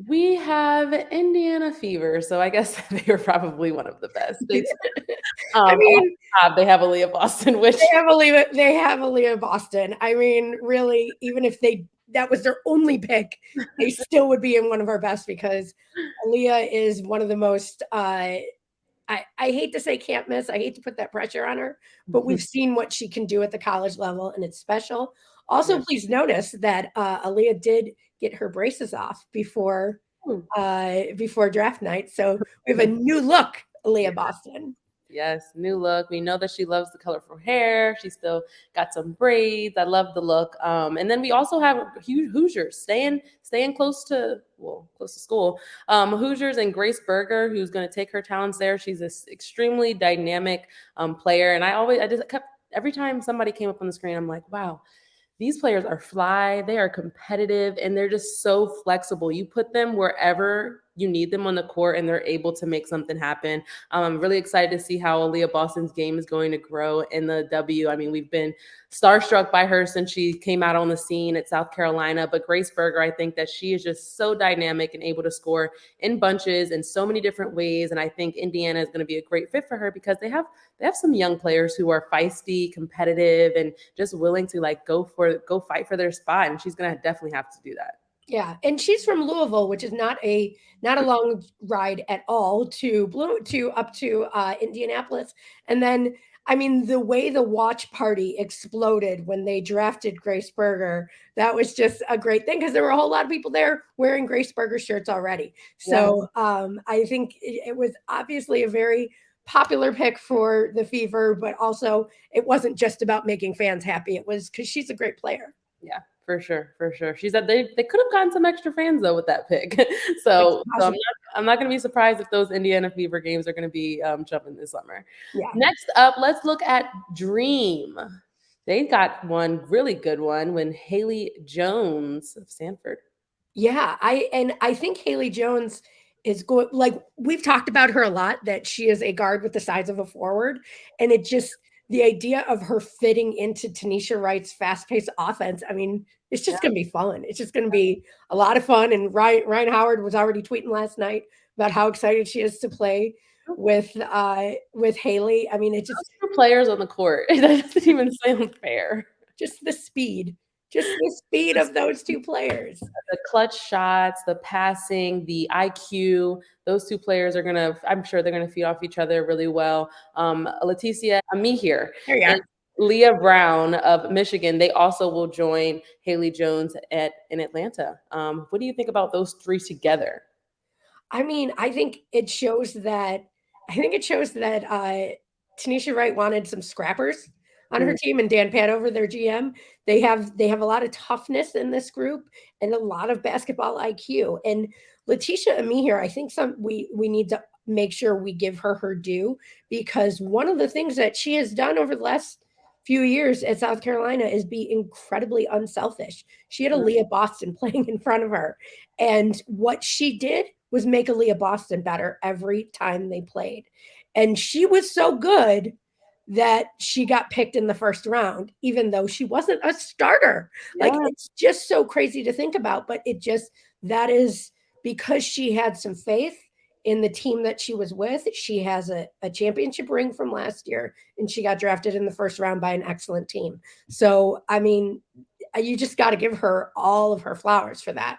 We have Indiana Fever, so I guess they are probably one of the best. I Off mean, the top, they have Aliyah Boston, which they have Aliyah Boston. I mean, really, even if that was their only pick, they still would be in one of our best because Aliyah is one of the most I hate to say can't miss. I hate to put that pressure on her, but we've seen what she can do at the college level, and it's special. Also, yeah. please notice that Aliyah did get her braces off before draft night, so we have a new look, Aliyah Boston. Yes, new look. We know that she loves the colorful hair. She still got some braids. I love the look. And then we also have Hoosiers staying close to school. Hoosiers and Grace Berger, who's going to take her talents there. She's this extremely dynamic player, and I just kept every time somebody came up on the screen, I'm like, wow, these players are fly, they are competitive, and they're just so flexible. You put them wherever you need them on the court, and they're able to make something happen. I'm really excited to see how Aliyah Boston's game is going to grow in the W. I mean, we've been starstruck by her since she came out on the scene at South Carolina. But Grace Berger, I think that she is just so dynamic and able to score in bunches in so many different ways. And I think Indiana is going to be a great fit for her because they have some young players who are feisty, competitive, and just willing to like go fight for their spot. And she's gonna definitely have to do that. Yeah, and she's from Louisville, which is not a long ride at all to Blue to up to Indianapolis. And then, I mean, the way the watch party exploded when they drafted Grace Berger, that was just a great thing because there were a whole lot of people there wearing Grace Berger shirts already. Yeah. So I think it was obviously a very popular pick for the Fever, but also it wasn't just about making fans happy. It was because she's a great player. Yeah, for sure, for sure. She said they could have gotten some extra fans though with that pick. It's So possible. I'm not going to be surprised if those Indiana Fever games are going to be jumping this summer. Yeah. Next up, let's look at Dream. They got one really good one when Haley Jones of Stanford. Yeah, I think Haley Jones is going like we've talked about her a lot that she is a guard with the size of a forward, and it just the idea of her fitting into Tanisha Wright's fast-paced offense. I mean, it's Yeah. just going to be fun. It's just going to be a lot of fun. And Ryan Howard was already tweeting last night about how excited she is to play with Haley. I mean, it just Those two players on the court. That doesn't even sound fair. just the speed, just the speed of those two players. The clutch shots, the passing, the IQ, those two players are gonna, I'm sure they're gonna feed off each other really well. Leticia Amihir There you and are. Leah Brown of Michigan, they also will join Haley Jones in Atlanta. What do you think about those three together? I mean, I think it shows that Tanisha Wright wanted some scrappers on her Mm, team and Dan Padover, their GM. They have a lot of toughness in this group and a lot of basketball IQ. And Letitia Amihir, I think we need to make sure we give her due because one of the things that she has done over the last few years at South Carolina is be incredibly unselfish. She had mm, Aliyah Boston playing in front of her, and what she did was make Aliyah Boston better every time they played. And she was so good that she got picked in the first round, even though she wasn't a starter. Like, yeah. it's just so crazy to think about, but that is because she had some faith in the team that she was with. She has a championship ring from last year, and she got drafted in the first round by an excellent team. So, I mean, you just got to give her all of her flowers for that.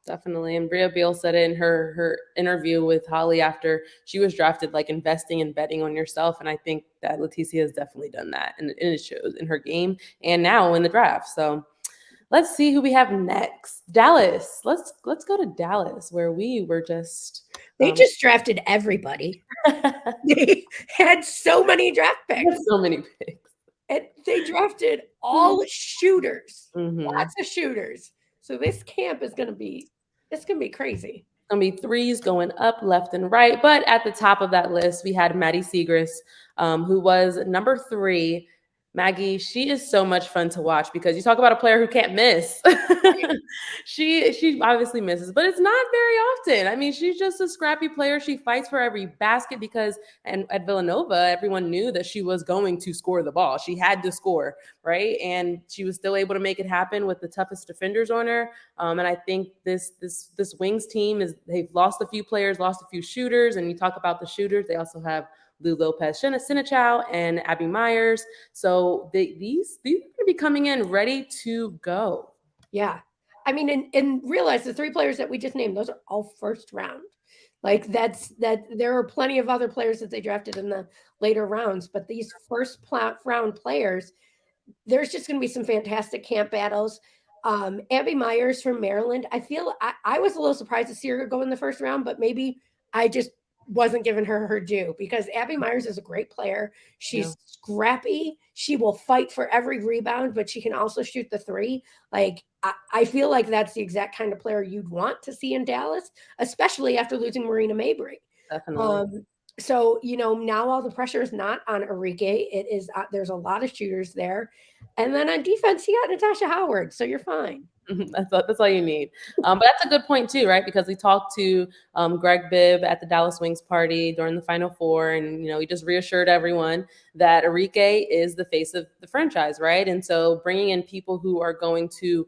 Definitely. And Bria Beal said it in her interview with Holly after she was drafted, like investing and betting on yourself. And I think that Leticia has definitely done that. And it shows in her game and now in the draft. So let's see who we have next. Dallas. Let's go to Dallas where we were just They just drafted everybody. They had so many draft picks. so many picks. And they drafted all shooters, Mm-hmm. lots of shooters. So this camp is going to be it's going to be crazy. Gonna be threes going up left and right. But at the top of that list, we had Maddie Segrist, who was number 3. Maggie, she is so much fun to watch because you talk about a player who can't miss. She obviously misses, but it's not very often. I mean, she's just a scrappy player. She fights for every basket because and at Villanova, everyone knew that she was going to score the ball. She had to score, right? And she was still able to make it happen with the toughest defenders on her. And I think this Wings team they've lost a few players, lost a few shooters, and you talk about the shooters. They also have Lou Lopez Sinichow and Abby Myers. So these are going to be coming in ready to go. Yeah. I mean, and realize the 3 players that we just named, those are all first round. Like that there are plenty of other players that they drafted in the later rounds, but these first round players, there's just going to be some fantastic camp battles. Abby Myers from Maryland, I feel I was a little surprised to see her go in the first round, but maybe I just wasn't giving her due because Abby Myers is a great player. She's scrappy. She will fight for every rebound, but she can also shoot the 3. Like I feel like that's the exact kind of player you'd want to see in Dallas, especially after losing Marina Mabrey. Definitely. So, now all the pressure is not on Enrique. It is, there's a lot of shooters there. And then on defense, you got Natasha Howard. So you're fine. That's all you need. But that's a good point too, right? Because we talked to Greg Bibb at the Dallas Wings party during the Final Four, and he just reassured everyone that Enrique is the face of the franchise, right? And so bringing in people who are going to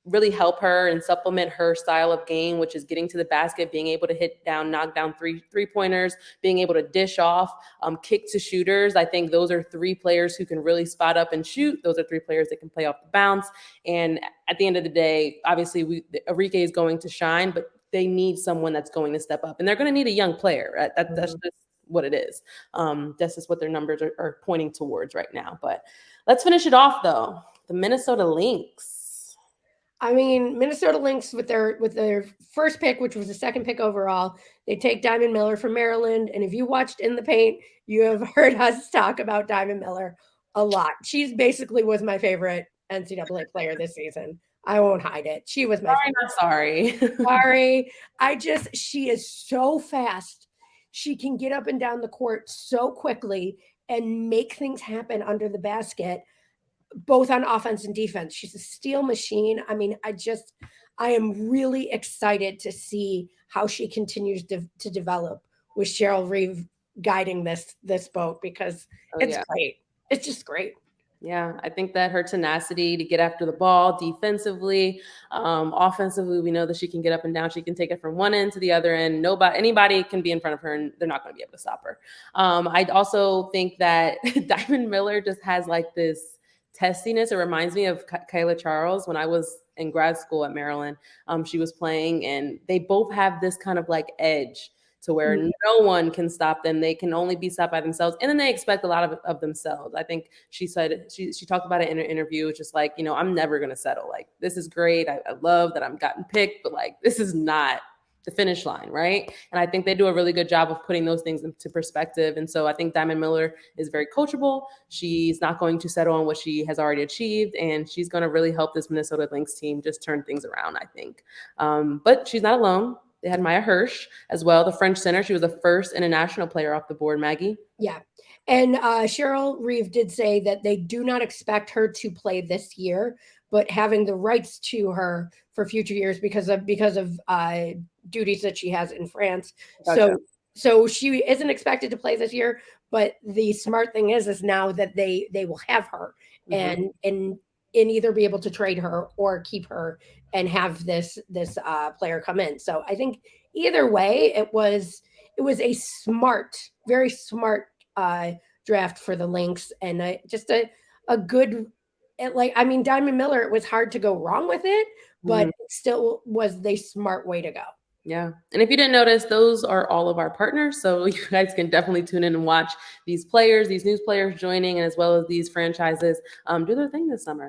really help her and supplement her style of game, which is getting to the basket, being able to knock down three-pointers, being able to dish off, kick to shooters. I think those are 3 players who can really spot up and shoot. Those are 3 players that can play off the bounce. And at the end of the day, obviously, Enrique is going to shine, but they need someone that's going to step up. And they're going to need a young player. Right? That's just what it is. That's just what their numbers are pointing towards right now. But let's finish it off, though. The Minnesota Lynx. I mean, Minnesota Lynx with their first pick, which was the 2nd pick overall, they take Diamond Miller from Maryland. And if you watched In the Paint, you have heard us talk about Diamond Miller a lot. She's basically was my favorite NCAA player this season. I won't hide it. She was my favorite. Sorry. She is so fast. She can get up and down the court so quickly and make things happen under the basket, both on offense and defense. She's a steal machine. I mean, I am really excited to see how she continues to develop with Cheryl Reeve guiding this boat because it's great. It's just great. Yeah, I think that her tenacity to get after the ball defensively, offensively, we know that she can get up and down. She can take it from one end to the other end. Anybody can be in front of her, and they're not going to be able to stop her. I also think that Diamond Miller just has like this testiness. It reminds me of Kayla Charles when I was in grad school at Maryland. She was playing, and they both have this kind of like edge to where no one can stop them. They can only be stopped by themselves. And then they expect a lot of themselves. I think she said, she talked about it in her interview, just like, I'm never going to settle. Like, this is great. I love that I'm gotten picked, but like, this is not the finish line, right? And I think they do a really good job of putting those things into perspective. And so I think Diamond Miller is very coachable. She's not going to settle on what she has already achieved, and she's going to really help this Minnesota Lynx team just turn things around, I think. But she's not alone. They had Maya Hirsch as well, the French center. She was the first international player off the board, Maggie. Yeah. And Cheryl Reeve did say that they do not expect her to play this year, but having the rights to her for future years because of duties that she has in France. Gotcha. So she isn't expected to play this year, but the smart thing is now that they will have her and either be able to trade her or keep her and have this player come in. So I think either way, it was a smart, very smart draft for the Lynx, and just a good. Diamond Miller, it was hard to go wrong with it, but it still was the smart way to go. Yeah. And if you didn't notice, those are all of our partners. So you guys can definitely tune in and watch these players, these new players joining, and as well as these franchises do their thing this summer.